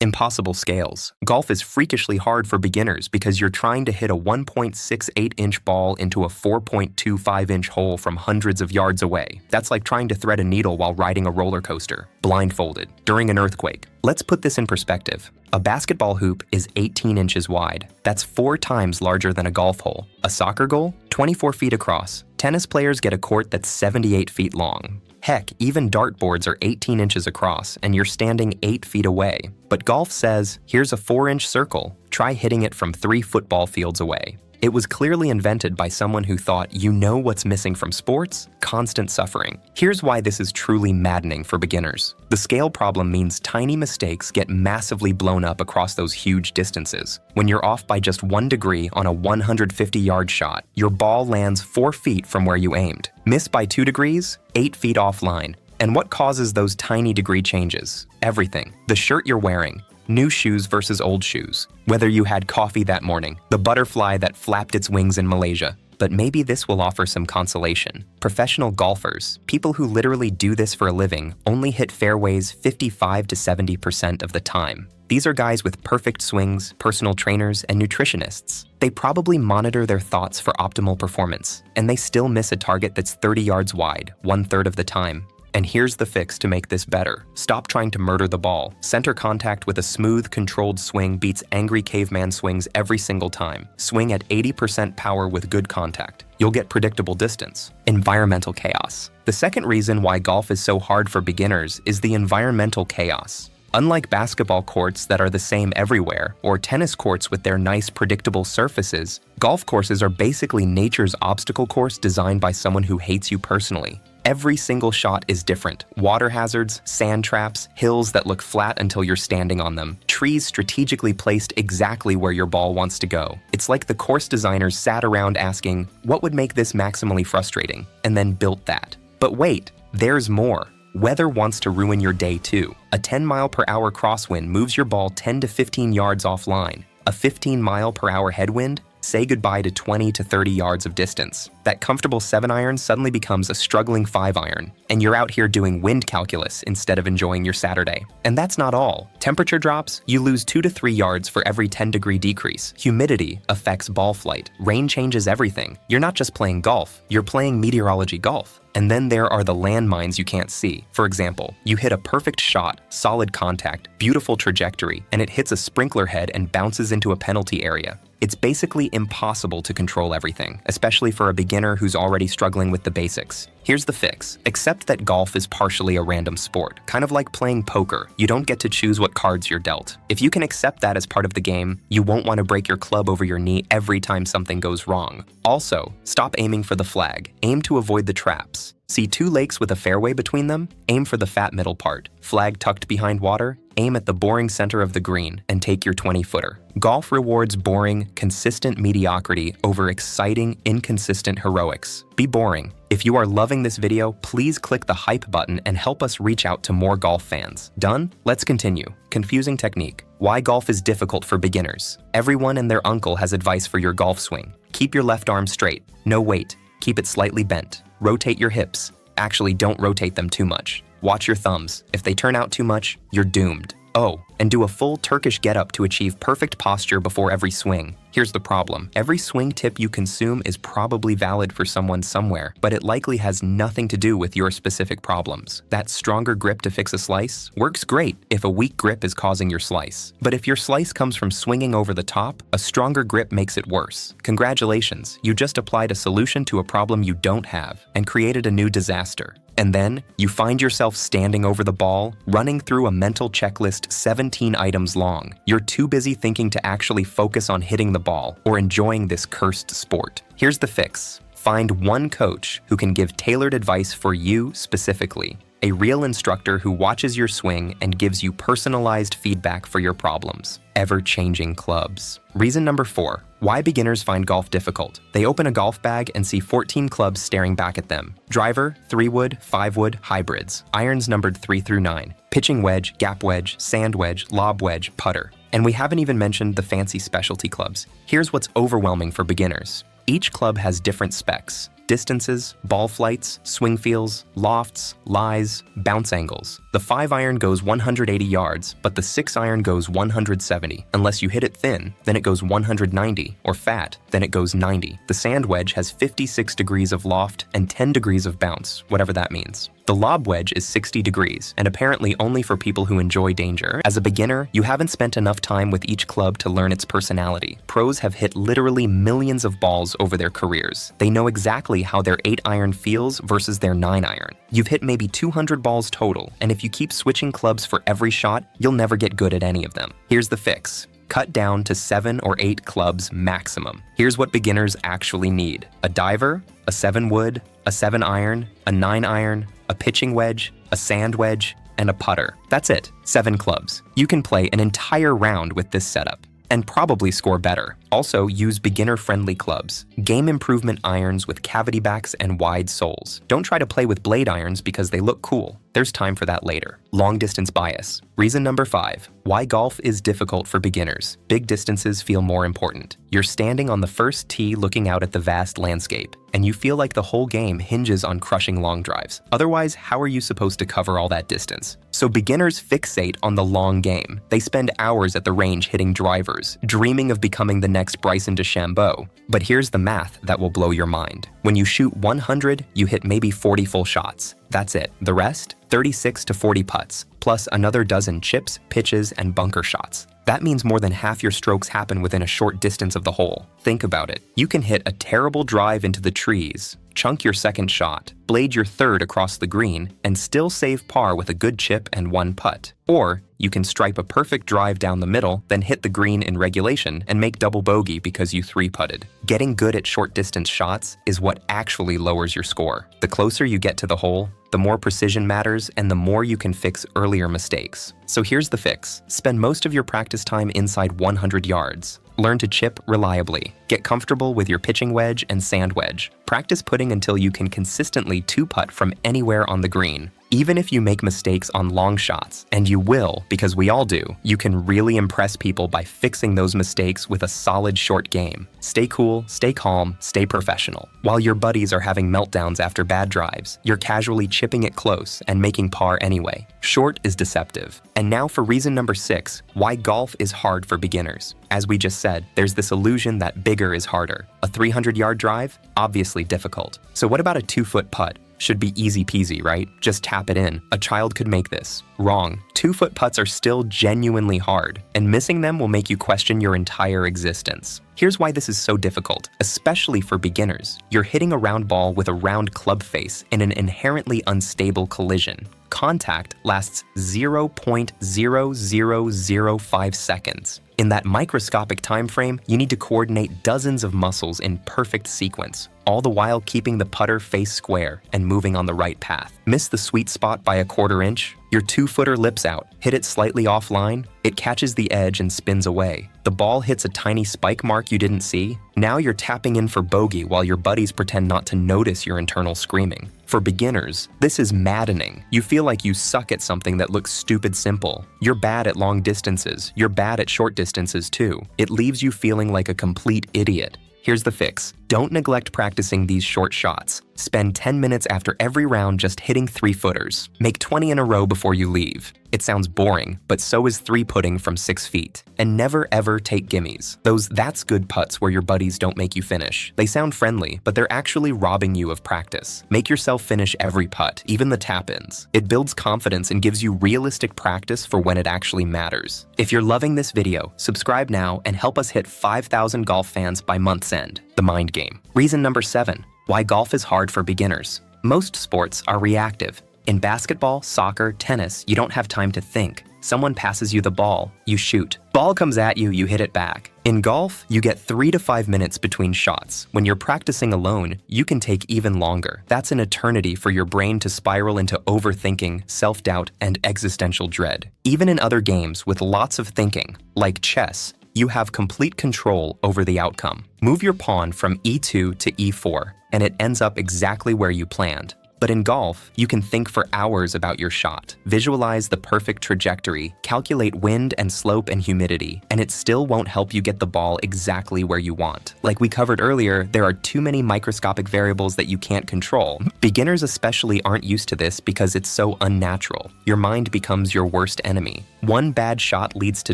Impossible scales. Golf is freakishly hard for beginners because you're trying to hit a 1.68-inch ball into a 4.25-inch hole from hundreds of yards away. That's like trying to thread a needle while riding a roller coaster, blindfolded, during an earthquake. Let's put this in perspective. A basketball hoop is 18 inches wide. That's 4 times larger than a golf hole. A soccer goal? 24 feet across. Tennis players get a court that's 78 feet long. Heck, even dartboards are 18 inches across, and you're standing 8 feet away. But golf says, here's a 4-inch circle. Try hitting it from 3 football fields away. It was clearly invented by someone who thought, you know what's missing from sports? Constant suffering. Here's why this is truly maddening for beginners. The scale problem means tiny mistakes get massively blown up across those huge distances. When you're off by just 1 degree on a 150-yard shot, your ball lands 4 feet from where you aimed. Miss by 2 degrees, 8 feet offline. And what causes those tiny degree changes? Everything. The shirt you're wearing, new shoes versus old shoes, whether you had coffee that morning, the butterfly that flapped its wings in Malaysia. But maybe this will offer some consolation. Professional golfers, people who literally do this for a living, only hit fairways 55 to 70% of the time. These are guys with perfect swings, personal trainers, and nutritionists. They probably monitor their thoughts for optimal performance, and they still miss a target that's 30 yards wide, 1/3 of the time. And here's the fix to make this better. Stop trying to murder the ball. Center contact with a smooth, controlled swing beats angry caveman swings every single time. Swing at 80% power with good contact. You'll get predictable distance. Environmental chaos. The second reason why golf is so hard for beginners is the environmental chaos. Unlike basketball courts that are the same everywhere, or tennis courts with their nice, predictable surfaces, golf courses are basically nature's obstacle course designed by someone who hates you personally. Every single shot is different. Water hazards, sand traps, hills that look flat until you're standing on them, trees strategically placed exactly where your ball wants to go. It's like the course designers sat around asking, what would make this maximally frustrating? And then built that. But wait, there's more. Weather wants to ruin your day too. A 10-mile-per-hour crosswind moves your ball 10 to 15 yards offline. A 15-mile-per-hour headwind? Say goodbye to 20 to 30 yards of distance. That comfortable 7-iron suddenly becomes a struggling 5-iron, and you're out here doing wind calculus instead of enjoying your Saturday. And that's not all. Temperature drops, you lose 2 to 3 yards for every 10-degree decrease. Humidity affects ball flight. Rain changes everything. You're not just playing golf, you're playing meteorology golf. And then there are the landmines you can't see. For example, you hit a perfect shot, solid contact, beautiful trajectory, and it hits a sprinkler head and bounces into a penalty area. It's basically impossible to control everything, especially for a beginner who's already struggling with the basics. Here's the fix. Accept that golf is partially a random sport, kind of like playing poker. You don't get to choose what cards you're dealt. If you can accept that as part of the game, you won't want to break your club over your knee every time something goes wrong. Also, stop aiming for the flag. Aim to avoid the traps. See 2 lakes with a fairway between them? Aim for the fat middle part. Flag tucked behind water? Aim at the boring center of the green and take your 20-footer. Golf rewards boring, consistent mediocrity over exciting, inconsistent heroics. Be boring. If you are loving this video, please click the hype button and help us reach out to more golf fans. Done? Let's continue. Confusing technique. Why golf is difficult for beginners. Everyone and their uncle has advice for your golf swing. Keep your left arm straight. No weight. Keep it slightly bent. Rotate your hips. Actually, don't rotate them too much. Watch your thumbs. If they turn out too much, you're doomed. Oh, and do a full Turkish getup to achieve perfect posture before every swing. Here's the problem. Every swing tip you consume is probably valid for someone somewhere, but it likely has nothing to do with your specific problems. That stronger grip to fix a slice works great if a weak grip is causing your slice. But if your slice comes from swinging over the top, a stronger grip makes it worse. Congratulations, you just applied a solution to a problem you don't have and created a new disaster. And then, you find yourself standing over the ball, running through a mental checklist 17 items long. You're too busy thinking to actually focus on hitting the ball or enjoying this cursed sport. Here's the fix. Find one coach who can give tailored advice for you specifically. A real instructor who watches your swing and gives you personalized feedback for your problems. Ever-changing clubs. Reason number 4. Why beginners find golf difficult. They open a golf bag and see 14 clubs staring back at them. Driver, 3-wood, 5-wood, hybrids. Irons numbered 3 through 9. Pitching wedge, gap wedge, sand wedge, lob wedge, putter. And we haven't even mentioned the fancy specialty clubs. Here's what's overwhelming for beginners. Each club has different specs. distances, ball flights, swing feels, lofts, lies, bounce angles. The 5-iron goes 180 yards, but the 6-iron goes 170. Unless you hit it thin, then it goes 190, or fat, then it goes 90. The sand wedge has 56 degrees of loft and 10 degrees of bounce, whatever that means. The lob wedge is 60 degrees, and apparently only for people who enjoy danger. As a beginner, you haven't spent enough time with each club to learn its personality. Pros have hit literally millions of balls over their careers. They know exactly how their 8-iron feels versus their 9-iron. You've hit maybe 200 balls total, and if you keep switching clubs for every shot, you'll never get good at any of them. Here's the fix. Cut down to 7 or 8 clubs maximum. Here's what beginners actually need: a diver, a 7-wood, a 7-iron, a 9-iron, a pitching wedge, a sand wedge, and a putter. That's it, 7 clubs. You can play an entire round with this setup and probably score better. Also, use beginner-friendly clubs. Game improvement irons with cavity backs and wide soles. Don't try to play with blade irons because they look cool. There's time for that later. Long-distance bias. Reason number 5. Why golf is difficult for beginners. Big distances feel more important. You're standing on the first tee looking out at the vast landscape, and you feel like the whole game hinges on crushing long drives. Otherwise, how are you supposed to cover all that distance? So beginners fixate on the long game. They spend hours at the range hitting drivers, dreaming of becoming the next Bryson DeChambeau. But here's the math that will blow your mind. When you shoot 100, you hit maybe 40 full shots. That's it. The rest, 36 to 40 putts, plus another dozen chips, pitches, and bunker shots. That means more than half your strokes happen within a short distance of the hole. Think about it. You can hit a terrible drive into the trees, chunk your second shot, blade your third across the green, and still save par with a good chip and 1 putt. Or you can stripe a perfect drive down the middle, then hit the green in regulation and make double bogey because you 3-putted. Getting good at short distance shots is what actually lowers your score. The closer you get to the hole, the more precision matters and the more you can fix earlier mistakes. So here's the fix. Spend most of your practice time inside 100 yards. Learn to chip reliably. Get comfortable with your pitching wedge and sand wedge. Practice putting until you can consistently 2-putt from anywhere on the green. Even if you make mistakes on long shots, and you will because we all do, you can really impress people by fixing those mistakes with a solid short game. Stay cool, stay calm, stay professional. While your buddies are having meltdowns after bad drives, you're casually chipping it close and making par anyway. Short is deceptive. And now for reason number 6, why golf is hard for beginners. As we just said, there's this illusion that bigger is harder. A 300-yard drive? Obviously difficult. So what about a 2-foot putt? Should be easy peasy, right? Just tap it in. A child could make this. Wrong. 2-foot putts are still genuinely hard, and missing them will make you question your entire existence. Here's why this is so difficult, especially for beginners. You're hitting a round ball with a round club face in an inherently unstable collision. Contact lasts 0.0005 seconds. In that microscopic time frame, you need to coordinate dozens of muscles in perfect sequence, all the while keeping the putter face square and moving on the right path. Miss the sweet spot by a 1/4 inch? Your 2-footer lips out, hit it slightly offline, it catches the edge and spins away. The ball hits a tiny spike mark you didn't see. Now you're tapping in for bogey while your buddies pretend not to notice your internal screaming. For beginners, this is maddening. You feel like you suck at something that looks stupid simple. You're bad at long distances. You're bad at short distances too. It leaves you feeling like a complete idiot. Here's the fix. Don't neglect practicing these short shots. Spend 10 minutes after every round just hitting 3-footers. Make 20 in a row before you leave. It sounds boring, but so is 3-putting from 6 feet. And never ever take gimmies. Those that's good putts where your buddies don't make you finish. They sound friendly, but they're actually robbing you of practice. Make yourself finish every putt, even the tap-ins. It builds confidence and gives you realistic practice for when it actually matters. If you're loving this video, subscribe now and help us hit 5,000 golf fans by month's end. The mind game. Reason number 7, why golf is hard for beginners. Most sports are reactive. In basketball, soccer, tennis, you don't have time to think. Someone passes you the ball, you shoot. Ball comes at you, you hit it back. In golf, you get 3 to 5 minutes between shots. When you're practicing alone, you can take even longer. That's an eternity for your brain to spiral into overthinking, self-doubt, and existential dread. Even in other games with lots of thinking, like chess, you have complete control over the outcome. Move your pawn from e2 to e4, and it ends up exactly where you planned. But in golf, you can think for hours about your shot, visualize the perfect trajectory, calculate wind and slope and humidity, and it still won't help you get the ball exactly where you want. Like we covered earlier, there are too many microscopic variables that you can't control. Beginners especially aren't used to this because it's so unnatural. Your mind becomes your worst enemy. One bad shot leads to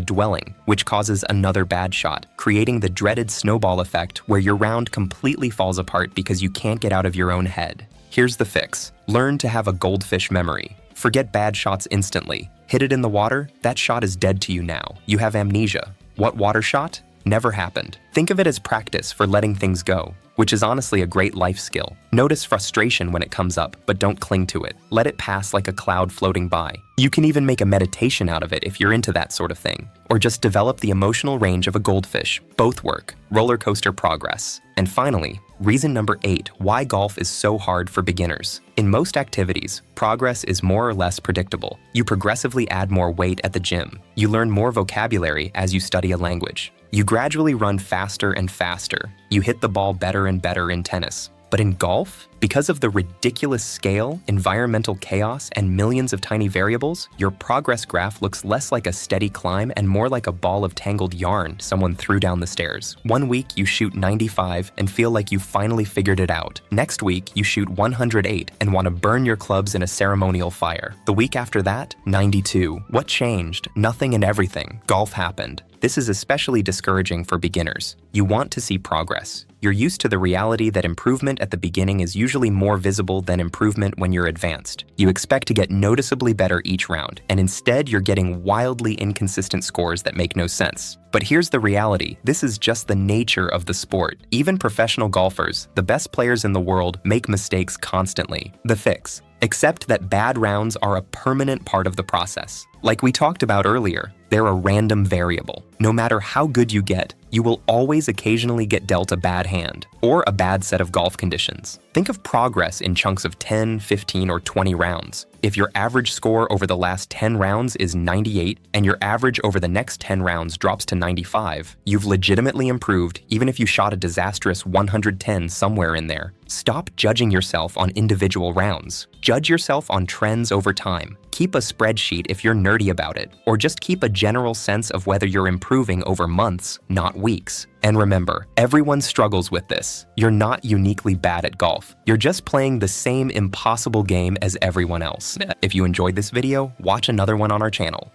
dwelling, which causes another bad shot, creating the dreaded snowball effect where your round completely falls apart because you can't get out of your own head. Here's the fix. Learn to have a goldfish memory. Forget bad shots instantly. Hit it in the water, that shot is dead to you now. You have amnesia. What water shot? Never happened. Think of it as practice for letting things go, which is honestly a great life skill. Notice frustration when it comes up, but don't cling to it. Let it pass like a cloud floating by. You can even make a meditation out of it if you're into that sort of thing. Or just develop the emotional range of a goldfish. Both work. Roller coaster progress. And finally, reason number 8, why golf is so hard for beginners. In most activities, progress is more or less predictable. You progressively add more weight at the gym. You learn more vocabulary as you study a language. You gradually run faster and faster. You hit the ball better and better in tennis. But in golf, because of the ridiculous scale, environmental chaos, and millions of tiny variables, your progress graph looks less like a steady climb and more like a ball of tangled yarn someone threw down the stairs. One week, you shoot 95 and feel like you finally figured it out. Next week, you shoot 108 and want to burn your clubs in a ceremonial fire. The week after that, 92. What changed? Nothing and everything. Golf happened. This is especially discouraging for beginners. You want to see progress. You're used to the reality that improvement at the beginning is usually more visible than improvement when you're advanced. You expect to get noticeably better each round, and instead you're getting wildly inconsistent scores that make no sense. But here's the reality. This is just the nature of the sport. Even professional golfers, the best players in the world, make mistakes constantly. The fix: accept that bad rounds are a permanent part of the process. Like we talked about earlier, they're a random variable. No matter how good you get, you will always occasionally get dealt a bad hand or a bad set of golf conditions. Think of progress in chunks of 10, 15, or 20 rounds. If your average score over the last 10 rounds is 98 and your average over the next 10 rounds drops to 95, you've legitimately improved even if you shot a disastrous 110 somewhere in there. Stop judging yourself on individual rounds. Judge yourself on trends over time. Keep a spreadsheet if you're nerdy about it, or just keep a general sense of whether you're improving over months, not weeks. And remember, everyone struggles with this. You're not uniquely bad at golf. You're just playing the same impossible game as everyone else. If you enjoyed this video, watch another one on our channel.